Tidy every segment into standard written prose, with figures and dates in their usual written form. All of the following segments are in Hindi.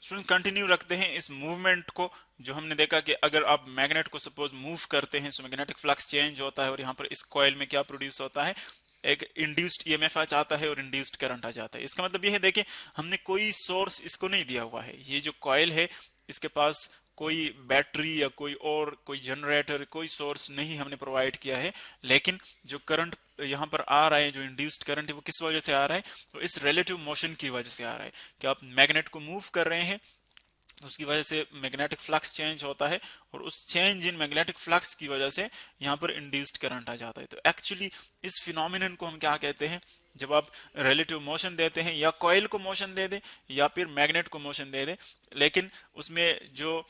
स्टूडेंट कंटिन्यू रखते हैं इस मूवमेंट को। जो हमने देखा कि अगर आप मैग्नेट को सपोज मूव करते हैं, सो मैग्नेटिक फ्लक्स चेंज होता है, और यहाँ पर इस कॉइल में क्या प्रोड्यूस होता है, एक इंड्यूस्ड ईएमएफ आ जाता है और इंड्यूस्ड करंट आ जाता है। इसका मतलब ये है, देखिए हमने कोई सोर्स इसको नहीं दिया हुआ है। ये जो कॉइल है इसके पास कोई बैटरी या कोई और कोई जनरेटर, कोई सोर्स नहीं हमने प्रोवाइड किया है, लेकिन जो करंट यहाँ पर आ रहा है, जो इंड्यूस्ड करंट है, वो किस वजह से आ रहा है, तो इस रिलेटिव मोशन की वजह से आ रहा है। कि आप मैग्नेट को मूव कर रहे हैं, उसकी वजह से मैग्नेटिक फ्लक्स चेंज होता है, और उस चेंज इन मैग्नेटिक फ्लक्स की वजह से यहाँ पर इंड्यूस्ड करंट आ जाता है। तो एक्चुअली इस फिनोमिनन को हम क्या कहते हैं, जब आप रिलेटिव मोशन देते हैं, या कॉइल को मोशन दे दे या फिर मैग्नेट को मोशन दे दे, लेकिन उसमें जो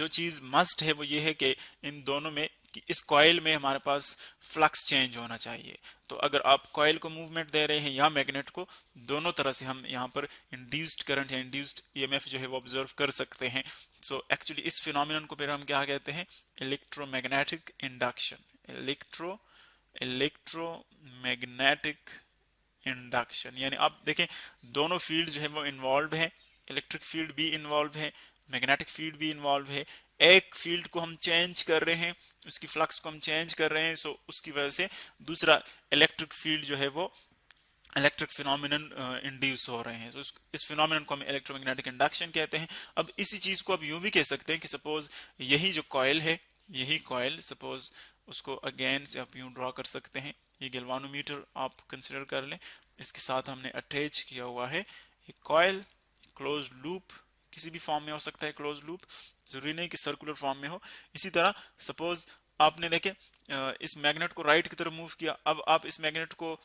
चीज मस्ट है वो ये है कि इन दोनों में, कि इस कॉइल में हमारे पास फ्लक्स चेंज होना चाहिए। तो अगर आप कॉइल को मूवमेंट दे रहे हैं या मैग्नेट को, दोनों तरह से हम यहाँ पर इंड्यूस्ड करंट या इंड्यूस्ड ईएमएफ जो है वो ऑब्जर्व कर सकते हैं। सो एक्चुअली इस फिनोमिनन को फिर हम क्या कहते हैं, इलेक्ट्रोमैग्नेटिक इंडक्शन। इलेक्ट्रोमैग्नेटिक इंडक्शन, यानी आप देखें दोनों फील्ड जो है वो इन्वॉल्व है, इलेक्ट्रिक फील्ड भी इन्वॉल्व है, मैग्नेटिक फील्ड भी इन्वॉल्व है। एक फील्ड को हम चेंज कर रहे हैं, उसकी फ्लक्स को हम चेंज कर रहे हैं, सो उसकी वजह से दूसरा इलेक्ट्रिक फील्ड जो है वो इलेक्ट्रिक फिनोमिनन इंड्यूस हो रहे हैं। तो इस फिनोमिनन को हम इलेक्ट्रोमैग्नेटिक इंडक्शन कहते हैं। अब इसी चीज को आप यूं भी कह सकते हैं कि सपोज यही जो कॉइल है, यही कॉइल सपोज उसको अगेन से आप यूं ड्रॉ कर सकते हैं। ये गैल्वानोमीटर आप कंसिडर कर लें, इसके साथ हमने अटैच किया हुआ है एक कॉइल, क्लोज लूप, किसी भी फॉर्म में हो सकता है क्लोज लूप, जरूरी नहीं कि सर्कुलर फॉर्म में हो। इसी तरह सपोज आपने देखे इस मैग्नेट को राइट की तरफ मूव किया, अब आप इस मैग्नेट को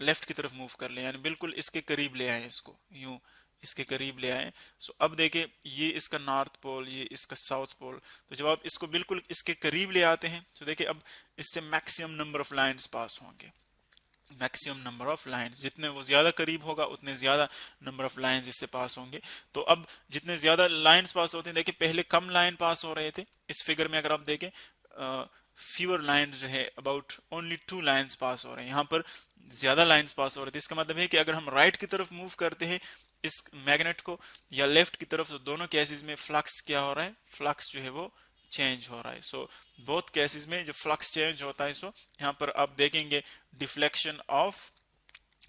लेफ्ट की तरफ मूव कर ले, यानी बिल्कुल इसके करीब ले आए, इसको यूं इसके करीब ले आए। सो अब देखें ये इसका नॉर्थ पोल, ये इसका साउथ पोल। तो जब आप इसको बिल्कुल इसके करीब ले आते हैं, तो देखिए अब इससे maximum number of lines pass होंगे। मैक्सिमम नंबर ऑफ लाइंस, जितने वो ज्यादा करीब होगा उतने ज्यादा नंबर ऑफ लाइंस इससे पास होंगे। तो अब जितने ज्यादा लाइंस पास होते हैं, देखिए पहले कम लाइन पास हो रहे थे, इस फिगर में अगर आप देखें फ्यूअर लाइन जो है, अबाउट ओनली 2 लाइंस पास हो रहे हैं, यहाँ पर ज्यादा लाइंस पास हो रहे थे। इसका मतलब है कि अगर हम राइट की तरफ मूव करते हैं इस मैग्नेट को, या लेफ्ट की तरफ, तो दोनों केसेस में फ्लक्स क्या हो रहा है, फ्लक्स जो है वो चेंज हो रहा है। सो बोथ केसेस में जो फ्लक्स चेंज होता है, सो यहाँ पर आप देखेंगे डिफ्लेक्शन ऑफ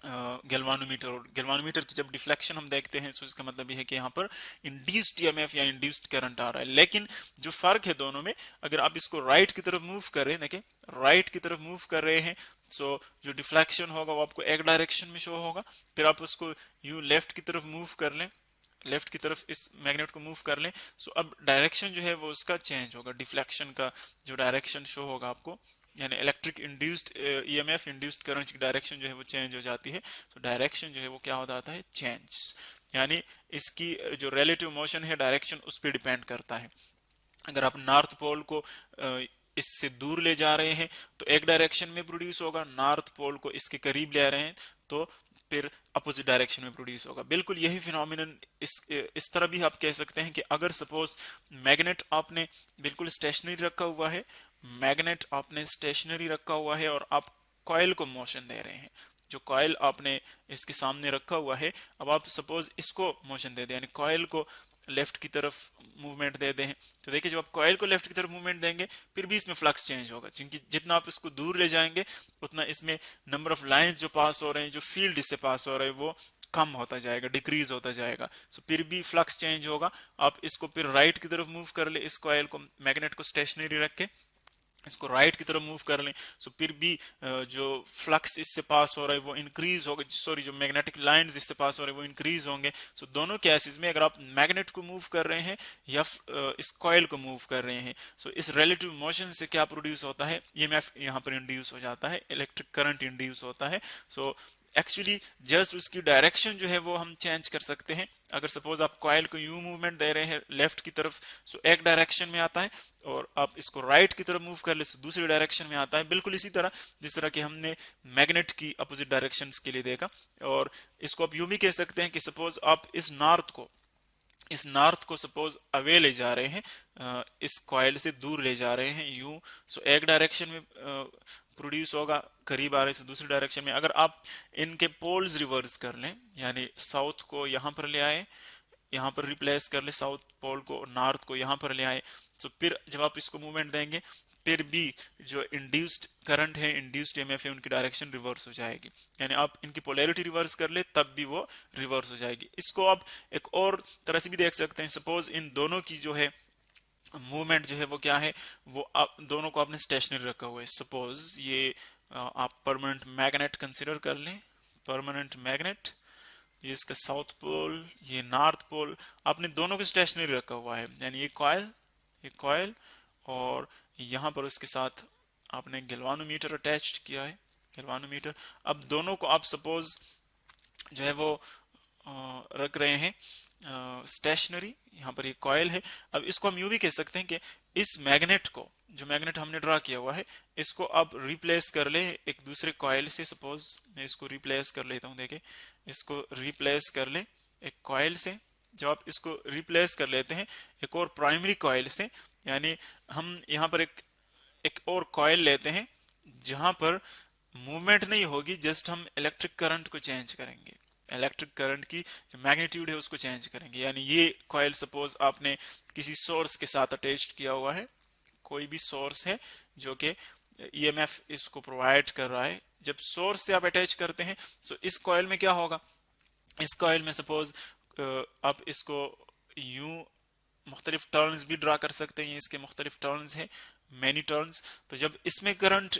गैल्वानोमीटर। और गैल्वानोमीटर की जब डिफ्लेक्शन हम देखते हैं, सो इसका मतलब ये है कि यहाँ पर इंड्यूस्ड ईएमएफ या इंड्यूस्ड करंट आ रहा है। लेकिन जो फर्क है दोनों में, अगर आप इसको राइट की तरफ मूव कर रहे हैं, देखिए राइट की तरफ मूव कर रहे हैं, सो जो डिफ्लेक्शन होगा वो आपको एक डायरेक्शन में शो होगा। फिर आप उसको यू लेफ्ट की तरफ मूव कर लें, लेफ्ट की तरफ इस मैग्नेट को मूव कर लें, सो अब डायरेक्शन जो है वो उसका चेंज होगा, डिफ्लेक्शन का जो डायरेक्शन शो होगा आपको, यानी electric induced EMF induced current की डायरेक्शन जो है वो चेंज हो जाती है। तो डायरेक्शन जो है वो क्या हो जाता है, चेंज, यानी इसकी जो रिलेटिव मोशन है डायरेक्शन उस पर डिपेंड करता है। अगर आप नॉर्थ पोल को इससे दूर ले जा रहे हैं तो एक डायरेक्शन में प्रोड्यूस होगा, नॉर्थ पोल को इसके करीब ले आ रहे हैं तो फिर अपोजिट डायरेक्शन में प्रोड्यूस होगा। बिल्कुल यही फिनोमिनन इस तरह भी आप कह सकते हैं कि अगर सपोज मैग्नेट आपने बिल्कुल स्टेशनरी रखा हुआ है, मैग्नेट आपने स्टेशनरी रखा हुआ है और आप कॉइल को मोशन दे रहे हैं, जो कॉइल आपने इसके सामने रखा हुआ है, अब आप सपोज इसको मोशन दे दें, यानी कॉइल को लेफ्ट की तरफ मूवमेंट दे दें, तो देखिए जब आप कॉइल को लेफ्ट की तरफ मूवमेंट देंगे फिर भी इसमें फ्लक्स चेंज होगा, क्योंकि जितना आप इसको दूर ले जाएंगे उतना इसमें नंबर ऑफ लाइंस जो पास हो रहे हैं, जो फील्ड इससे पास हो रहे हैं वो कम होता जाएगा, डिक्रीज होता जाएगा। सो फिर भी फ्लक्स चेंज होगा। आप इसको फिर राइट की तरफ मूव कर ले, इस कॉइल को, मैग्नेट को स्टेशनरी रख के इसको राइट की तरफ मूव कर लें, सो फिर भी जो फ्लक्स इससे पास हो रहा है वो इंक्रीज होगा, सॉरी जो मैग्नेटिक लाइंस इससे पास हो रहे हैं वो इंक्रीज होंगे। सो दोनों केसेस में अगर आप मैग्नेट को मूव कर रहे हैं या इस कॉइल को मूव कर रहे हैं, सो इस रिलेटिव मोशन से क्या प्रोड्यूस होता है, ईएमएफ यहाँ पर इंड्यूस हो जाता है, इलेक्ट्रिक करंट इंड्यूस होता है। सो एक्चुअली जस्ट उसकी डायरेक्शन जो है वो हम चेंज कर सकते हैं। अगर सपोज आप कॉइल को यू मूवमेंट दे रहे हैं लेफ्ट की तरफ, सो एक डायरेक्शन में आता है, और आप इसको राइट की तरफ मूव कर ले तो दूसरी डायरेक्शन में आता है। बिल्कुल इसी तरह जिस तरह कि हमने मैग्नेट की अपोजिट डायरेक्शंस के लिए देखा। और इसको आप यूं भी कह सकते हैं कि सपोज आप इस नॉर्थ को सपोज अवे ले जा रहे हैं, इस कॉइल से दूर ले जा रहे हैं यूं, सो एक डायरेक्शन में प्रोड्यूस होगा, करीब आ रहे से दूसरी डायरेक्शन में। अगर आप इनके पोल्स रिवर्स कर लें, यानी साउथ को यहां पर ले आए, यहाँ पर रिप्लेस कर ले, साउथ पोल को नॉर्थ को यहाँ पर ले आए, तो फिर जब आप इसको मूवमेंट देंगे फिर भी जो इंड्यूस्ड करंट है, इंड्यूस्ड ईएमएफ है, उनकी डायरेक्शन रिवर्स हो जाएगी। यानी आप इनकी पोलैरिटी रिवर्स कर ले तब भी वो रिवर्स हो जाएगी। इसको आप एक और तरह से भी देख सकते हैं, सपोज इन दोनों की जो है मूवमेंट जो है वो क्या है, वो आप दोनों को आपने स्टेशनरी रखा हुआ है। सपोज ये आप परमानेंट मैग्नेट कंसिडर कर लें, परमानेंट मैग्नेट, ये इसका साउथ पोल, ये नॉर्थ पोल, आपने दोनों को स्टेशनरी रखा हुआ है। यानी ये कॉयल और यहाँ पर उसके साथ आपने गैल्वानोमीटर अटैच्ड किया है, गैल्वानोमीटर। अब दोनों को आप सपोज जो है वो रख रहे हैं स्टेशनरी, यहाँ पर ये कॉयल है। अब इसको हम यूं भी कह सकते हैं कि इस मैग्नेट को, जो मैग्नेट हमने ड्रा किया हुआ है, इसको आप रिप्लेस कर ले एक दूसरे कॉयल से। सपोज मैं इसको रिप्लेस कर लेता हूं, देखे इसको रिप्लेस कर ले एक कॉयल से। जब आप इसको रिप्लेस कर लेते हैं एक और प्राइमरी कॉयल से, यानी हम यहाँ पर एक और कॉयल लेते हैं जहां पर मूवमेंट नहीं होगी, जस्ट हम इलेक्ट्रिक करंट को चेंज करेंगे, इलेक्ट्रिक करंट की जो मैग्नीट्यूड है उसको चेंज करेंगे। यानी ये कॉयल सपोज आपने किसी सोर्स के साथ अटैच किया हुआ है, कोई भी सोर्स है जो कि ईएमएफ इसको प्रोवाइड कर रहा है। जब सोर्स से आप अटैच करते हैं तो इस कॉयल में क्या होगा, इस कॉयल में सपोज आप इसको यूं मुख्तलिफ टर्न्स भी ड्रा कर सकते हैं, इसके मुख्तलिफ टर्न्स हैं, मैनी टर्न्स। तो जब इसमें करंट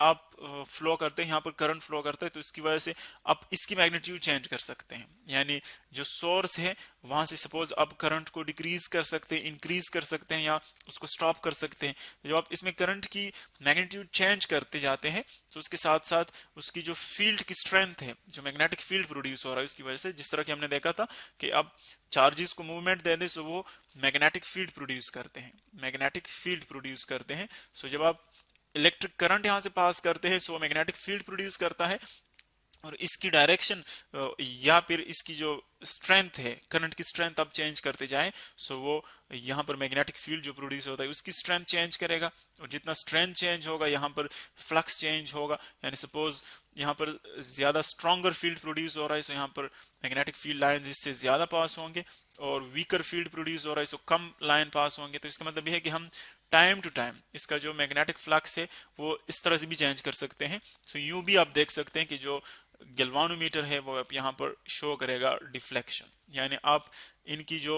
आप फ्लो करते हैं, यहाँ पर करंट फ्लो करता है, तो इसकी वजह से आप इसकी मैग्नीट्यूड चेंज कर सकते हैं। यानी जो सोर्स है वहां से सपोज आप करंट को डिक्रीज कर सकते हैं, इंक्रीज कर सकते हैं, या उसको स्टॉप कर सकते हैं। तो जब आप इसमें करंट की मैग्नीट्यूड चेंज करते जाते हैं तो उसके साथ साथ उसकी जो फील्ड की स्ट्रेंथ है, जो मैग्नेटिक फील्ड प्रोड्यूस हो रहा है उसकी वजह से, जिस तरह की हमने देखा था कि आप चार्जेस को मूवमेंट दे दें तो वो मैग्नेटिक फील्ड प्रोड्यूस करते हैं, मैग्नेटिक फील्ड प्रोड्यूस करते हैं। सो जब आप इलेक्ट्रिक करंट यहां से पास करते हैं सो मैग्नेटिक फील्ड प्रोड्यूस करता है, और इसकी डायरेक्शन या फिर इसकी जो स्ट्रेंथ है, करंट की स्ट्रेंथ आप चेंज करते जाएं सो वो यहाँ पर मैग्नेटिक फील्ड जो प्रोड्यूस होता है उसकी स्ट्रेंथ चेंज करेगा, और जितना स्ट्रेंथ चेंज होगा यहाँ पर फ्लक्स चेंज होगा। यानी सपोज यहाँ पर ज्यादा स्ट्रॉन्गर फील्ड प्रोड्यूस हो रहा है सो यहाँ पर मैग्नेटिक फील्ड लाइन इससे ज्यादा पास होंगे, और वीकर फील्ड प्रोड्यूस हो रहा है सो कम लाइन पास होंगे। तो इसका मतलब यह है कि हम टाइम टू टाइम इसका जो मैग्नेटिक फ्लक्स है वो इस तरह से भी चेंज कर सकते हैं। सो यूं भी आप देख सकते हैं कि जो गैल्वानोमीटर है वो यहाँ पर शो करेगा डिफ्लेक्शन, यानी आप इनकी जो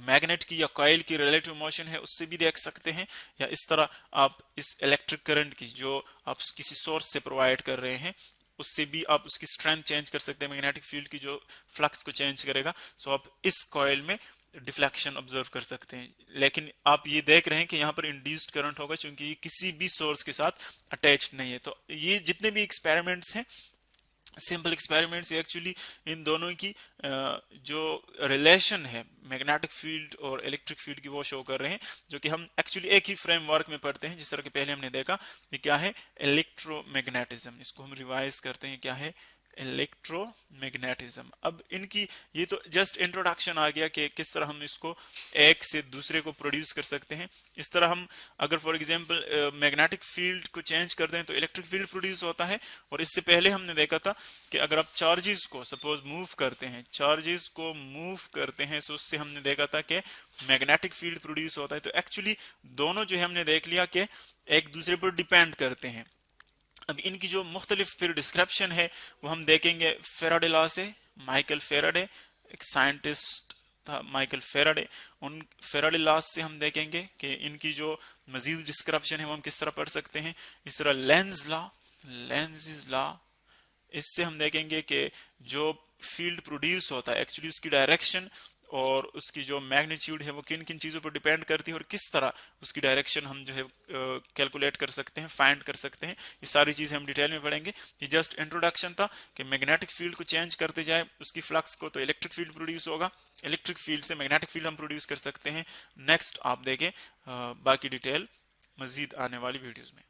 मैग्नेट की या कॉइल की रिलेटिव मोशन है उससे भी देख सकते हैं, या इस तरह आप इस इलेक्ट्रिक करंट की जो आप किसी सोर्स से प्रोवाइड कर रहे हैं उससे भी आप उसकी स्ट्रेंथ चेंज कर सकते हैं, मैग्नेटिक फील्ड की जो फ्लक्स को चेंज करेगा। सो आप इस कॉइल में डिफ्लेक्शन ऑब्जर्व कर सकते हैं। लेकिन आप ये देख रहे हैं कि यहाँ पर इंड्यूस्ड करंट होगा क्योंकि ये किसी भी सोर्स के साथ अटैच्ड नहीं है। तो ये जितने भी एक्सपेरिमेंट्स हैं, सिंपल एक्सपेरिमेंट्स, एक्चुअली इन दोनों की जो रिलेशन है मैग्नेटिक फील्ड और इलेक्ट्रिक फील्ड की वो शो कर रहे हैं, जो कि हम एक्चुअली एक ही फ्रेमवर्क में पढ़ते हैं। जिस तरह के पहले हमने देखा ये क्या है, इलेक्ट्रोमैग्नेटिज्म, इसको हम रिवाइज करते हैं, क्या है, इलेक्ट्रोमैग्नेटिज्म। अब इनकी ये तो जस्ट इंट्रोडक्शन आ गया कि किस तरह हम इसको एक से दूसरे को प्रोड्यूस कर सकते हैं। इस तरह हम अगर फॉर एग्जांपल मैग्नेटिक फील्ड को चेंज कर दें तो इलेक्ट्रिक फील्ड प्रोड्यूस होता है। और इससे पहले हमने देखा था कि अगर आप चार्जेस को सपोज मूव करते हैं, चार्जेस को मूव करते हैं तो उससे हमने देखा था कि मैग्नेटिक फील्ड प्रोड्यूस होता है। तो एक्चुअली दोनों जो है हमने देख लिया कि एक दूसरे पर डिपेंड करते हैं। अब इनकी जो मुख्तलिफ फिर डिस्क्रिप्शन है वो हम देखेंगे फेराडे लॉ से। माइकल फेराडे एक साइंटिस्ट था, माइकल फेराडे, उन फेराडे लॉ से हम देखेंगे कि इनकी जो मजीद डिस्क्रिप्शन है वो हम किस तरह पढ़ सकते हैं। इस तरह लेंज लॉ, लेंज लॉ, इससे हम देखेंगे कि जो फील्ड प्रोड्यूस होता है एक्चुअली उसकी डायरेक्शन और उसकी जो मैग्नीट्यूड है वो किन किन चीजों पर डिपेंड करती है, और किस तरह उसकी डायरेक्शन हम जो है कैलकुलेट कर सकते हैं, फाइंड कर सकते हैं। ये सारी चीजें हम डिटेल में पढ़ेंगे। ये जस्ट इंट्रोडक्शन था कि मैग्नेटिक फील्ड को चेंज करते जाए उसकी फ्लक्स को तो इलेक्ट्रिक फील्ड प्रोड्यूस होगा, इलेक्ट्रिक फील्ड से मैग्नेटिक फील्ड हम प्रोड्यूस कर सकते हैं। नेक्स्ट आप देखें बाकी डिटेल मजीद आने वाली वीडियोज में।